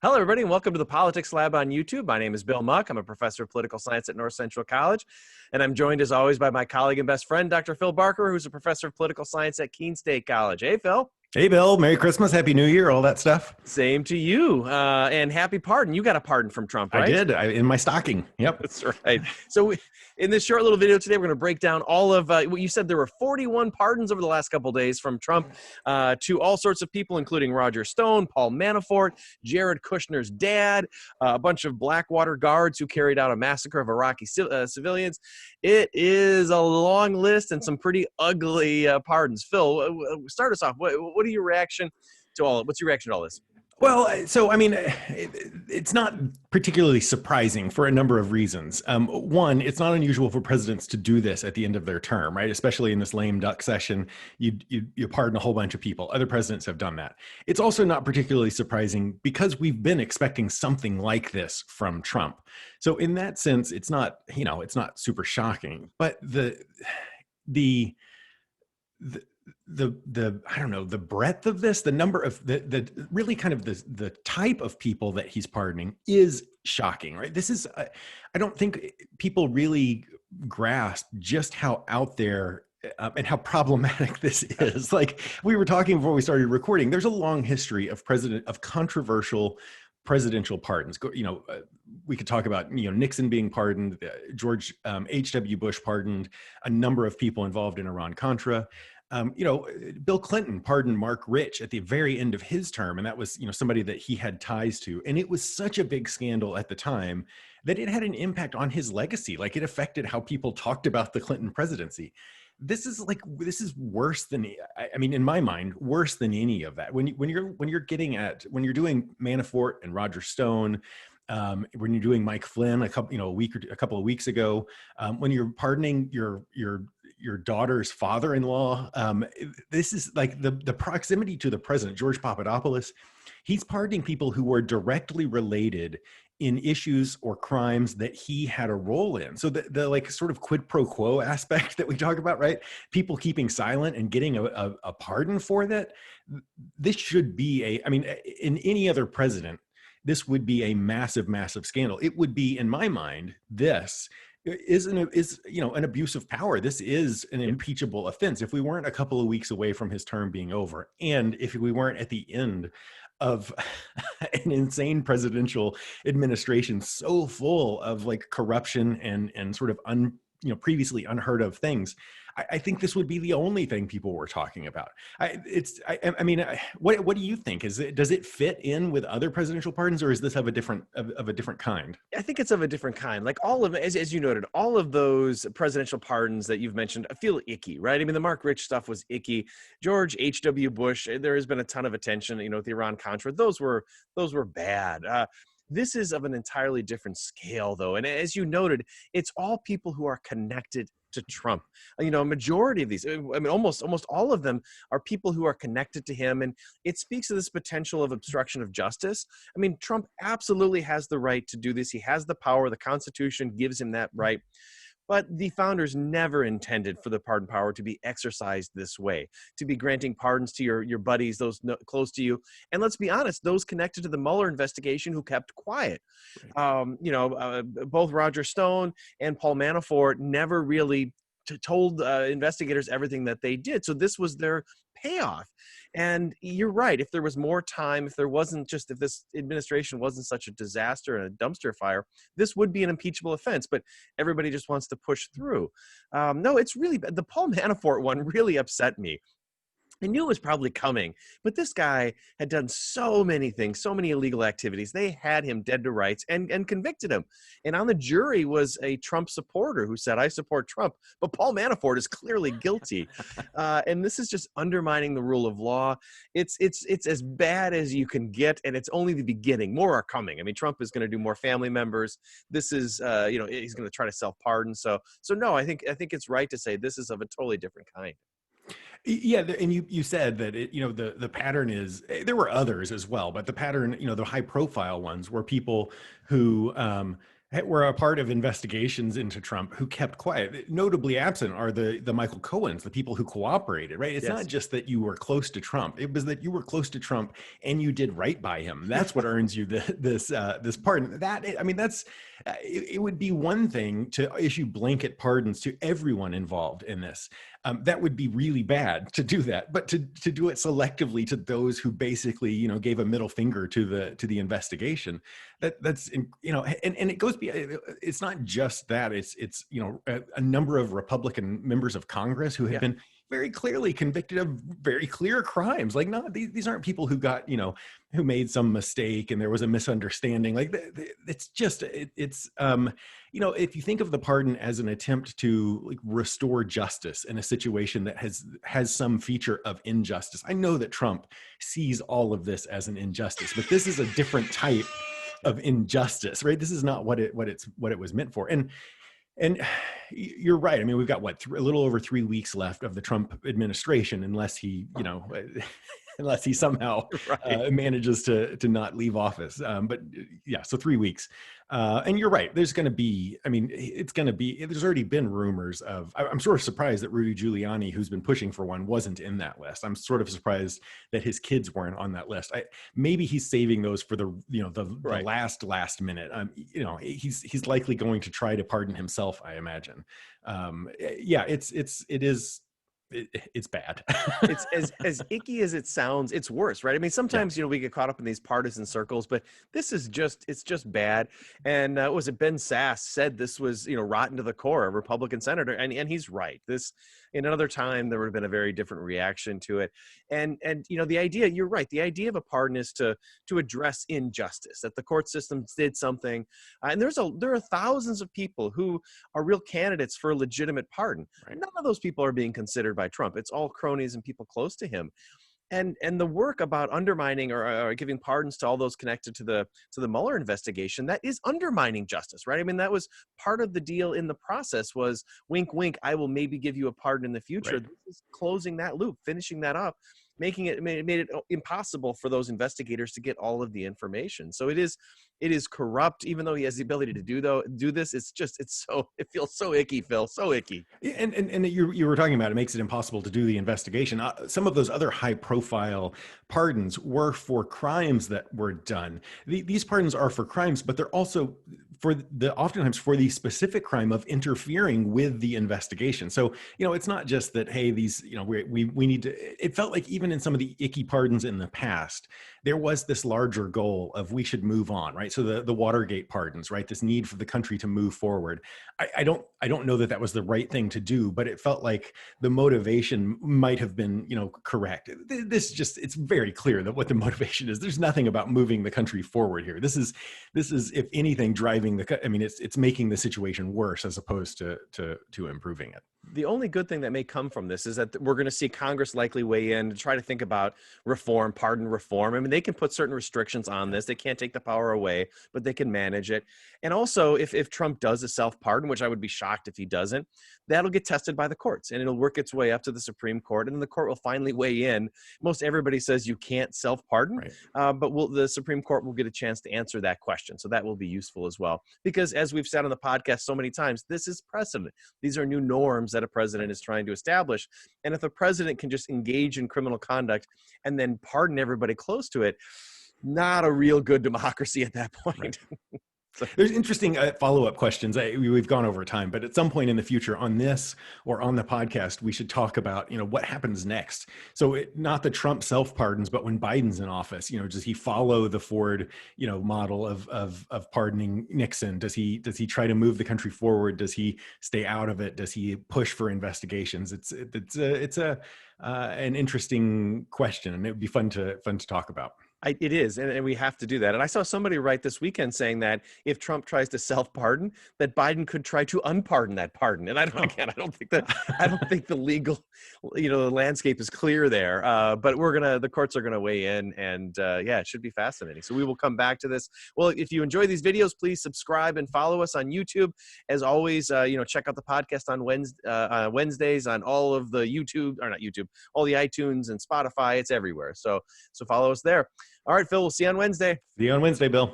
Hello, everybody, and welcome to the Politics Lab on YouTube. My name is Bill Muck. I'm a professor of political science at North Central College, and I'm joined, as always, by my colleague and best friend, Dr. Phil Barker, who's a professor of political science at Keene State College. Hey, Phil. Hey, Bill. Merry Christmas. Happy New Year. All that stuff. Same to you, and happy pardon. You got a pardon from Trump, I right? did in my stocking. Yep. That's right. So in this short little video today, we're going to break down all of what you said. There were 41 pardons over the last couple of days from Trump to all sorts of people, including Roger Stone, Paul Manafort, Jared Kushner's dad, a bunch of Blackwater guards who carried out a massacre of Iraqi civilians. It is a long list and some pretty ugly pardons. Phil, start us off. What are your reaction to all? What's your reaction to all this? Well, so, I mean, it's not particularly surprising for a number of reasons. One, it's not unusual for presidents to do this at the end of their term, right? Especially in this lame duck session, you pardon a whole bunch of people. Other presidents have done that. It's also not particularly surprising because we've been expecting something like this from Trump. So in that sense, it's not, it's not super shocking. But the I don't know, the breadth of this, the number of the really kind of the type of people that he's pardoning is shocking, right? This is, I don't think people really grasp just how out there and how problematic this is. Like we were talking before we started recording, there's a long history of controversial presidential pardons. We could talk about, Nixon being pardoned, George H.W. Bush pardoned, a number of people involved in Iran-Contra. Bill Clinton pardoned Mark Rich at the very end of his term, and that was, somebody that he had ties to. And it was such a big scandal at the time that it had an impact on his legacy. Like it affected how people talked about the Clinton presidency. This is worse than, I mean, in my mind, worse than any of that. When you're doing Manafort and Roger Stone, when you're doing Mike Flynn a couple of weeks ago, when you're pardoning your daughter's father-in-law, this is like the proximity to the president, George Papadopoulos. He's pardoning people who were directly related in issues or crimes that he had a role in. So the like sort of quid pro quo aspect that we talk about, right? People keeping silent and getting a pardon for that. This should be in any other president, this would be a massive, massive scandal. It would be, in my mind, this is an abuse of power. This is an impeachable offense. If we weren't a couple of weeks away from his term being over, and if we weren't at the end of an insane presidential administration so full of like corruption and sort of previously unheard of things, I think this would be the only thing people were talking about. What do you think? Does it fit in with other presidential pardons, or is this of a different kind? I think it's of a different kind. Like all of, as you noted, all of those presidential pardons that you've mentioned feel icky, right? I mean, the Mark Rich stuff was icky. George H.W. Bush, there has been a ton of attention, with the Iran-Contra. Those were bad. This is of an entirely different scale, though. And as you noted, it's all people who are connected to Trump. A majority of these, I mean, almost all of them are people who are connected to him. And it speaks to this potential of obstruction of justice. I mean, Trump absolutely has the right to do this. He has the power. The Constitution gives him that right. But the founders never intended for the pardon power to be exercised this way, to be granting pardons to your buddies, those close to you. And let's be honest, those connected to the Mueller investigation who kept quiet. Right. Both Roger Stone and Paul Manafort never really told investigators everything that they did. So this was their payoff. And you're right. If there was more time, if this administration wasn't such a disaster and a dumpster fire, this would be an impeachable offense. But everybody just wants to push through. No, it's really bad. The Paul Manafort one really upset me. I knew it was probably coming, but this guy had done so many things, so many illegal activities. They had him dead to rights and convicted him. And on the jury was a Trump supporter who said, "I support Trump." But Paul Manafort is clearly guilty. And this is just undermining the rule of law. It's as bad as you can get, and it's only the beginning. More are coming. I mean, Trump is going to do more family members. This is, he's going to try to self-pardon. So no, I think it's right to say this is of a totally different kind. Yeah, and you said that the pattern is, there were others as well, but the pattern, the high profile ones were people who were a part of investigations into Trump who kept quiet. Notably absent are the Michael Cohens, the people who cooperated, right? It's not Yes. just that you were close to Trump. It was that you were close to Trump and you did right by him. That's what earns you this pardon. I mean, it would be one thing to issue blanket pardons to everyone involved in this. That would be really bad to do that, but to do it selectively to those who basically, gave a middle finger to the investigation, that's and it goes beyond. It's not just that. It's a number of Republican members of Congress who have Yeah. been very clearly convicted of very clear crimes. Like, no, these aren't people who got, who made some mistake and there was a misunderstanding. Like, it's just, if you think of the pardon as an attempt to like restore justice in a situation that has some feature of injustice. I know that Trump sees all of this as an injustice, but this is a different type of injustice, right? This is not what it was meant for. And you're right. I mean, we've got a little over 3 weeks left of the Trump administration, unless he, unless he somehow Right. manages to not leave office. But yeah, so 3 weeks. And you're right. There's going to be, there's already been rumors of, I'm sort of surprised that Rudy Giuliani, who's been pushing for one, wasn't in that list. I'm sort of surprised that his kids weren't on that list. Maybe he's saving those for the Right. last minute. He's likely going to try to pardon himself, I imagine. Yeah, it's bad. It's as icky as it sounds, it's worse, right? I mean, Yeah, sometimes we get caught up in these partisan circles, but this is it's just bad. And was it Ben Sass said this was rotten to the core, a Republican senator, and he's right. This in another time there would have been a very different reaction to it. And the idea, you're right, the idea of a pardon is to address injustice, that the court system did something, and there are thousands of people who are real candidates for a legitimate pardon. right. None of those people are being considered by Trump. It's all cronies and people close to him. And the work about undermining or giving pardons to all those connected to the Mueller investigation, that is undermining justice, right? I mean, that was part of the deal in the process was wink, wink, I will maybe give you a pardon in the future. Right. This is closing that loop, finishing that up, made it impossible for those investigators to get all of the information. So it is corrupt, even though he has the ability to do this. It feels so icky, Phil, so icky. Yeah, and you were talking about it makes it impossible to do the investigation. Some of those other high profile pardons were for crimes that were done. These pardons are for crimes, but they're also oftentimes for the specific crime of interfering with the investigation. So it's not just that, hey, these we need to. It felt like even in some of the icky pardons in the past, there was this larger goal of we should move on, right? So the Watergate pardons, right? This need for the country to move forward. I don't know that was the right thing to do, but it felt like the motivation might have been, correct. It's very clear that what the motivation is. There's nothing about moving the country forward here. This is, if anything, driving it's making the situation worse as opposed to improving it. The only good thing that may come from this is that we're going to see Congress likely weigh in to try to think about pardon reform. I mean, they can put certain restrictions on this. They can't take the power away, but they can manage it. And also, if Trump does a self-pardon, which I would be shocked if he doesn't, that'll get tested by the courts and it'll work its way up to the Supreme Court. And then the court will finally weigh in. Most everybody says you can't self-pardon, Right. but the Supreme Court will get a chance to answer that question. So that will be useful as well. Because as we've said on the podcast so many times, this is precedent. These are new norms that a president is trying to establish. And if a president can just engage in criminal conduct and then pardon everybody close to it, not a real good democracy at that point. Right. So, There's interesting follow-up questions. We've gone over time, but at some point in the future on this or on the podcast, we should talk about, what happens next. So not the Trump self-pardons, but when Biden's in office, does he follow the Ford, model of pardoning Nixon? Does he try to move the country forward? Does he stay out of it? Does he push for investigations? It's an interesting question, and it would be fun to talk about. It is, and we have to do that. And I saw somebody write this weekend saying that if Trump tries to self-pardon, that Biden could try to unpardon that pardon. And I don't think the legal, the landscape is clear there. But the courts are gonna weigh in, and it should be fascinating. So we will come back to this. Well, if you enjoy these videos, please subscribe and follow us on YouTube. As always, check out the podcast on Wednesdays on all of the all the iTunes and Spotify. It's everywhere. So follow us there. All right, Phil, we'll see you on Wednesday. See you on Wednesday, Bill.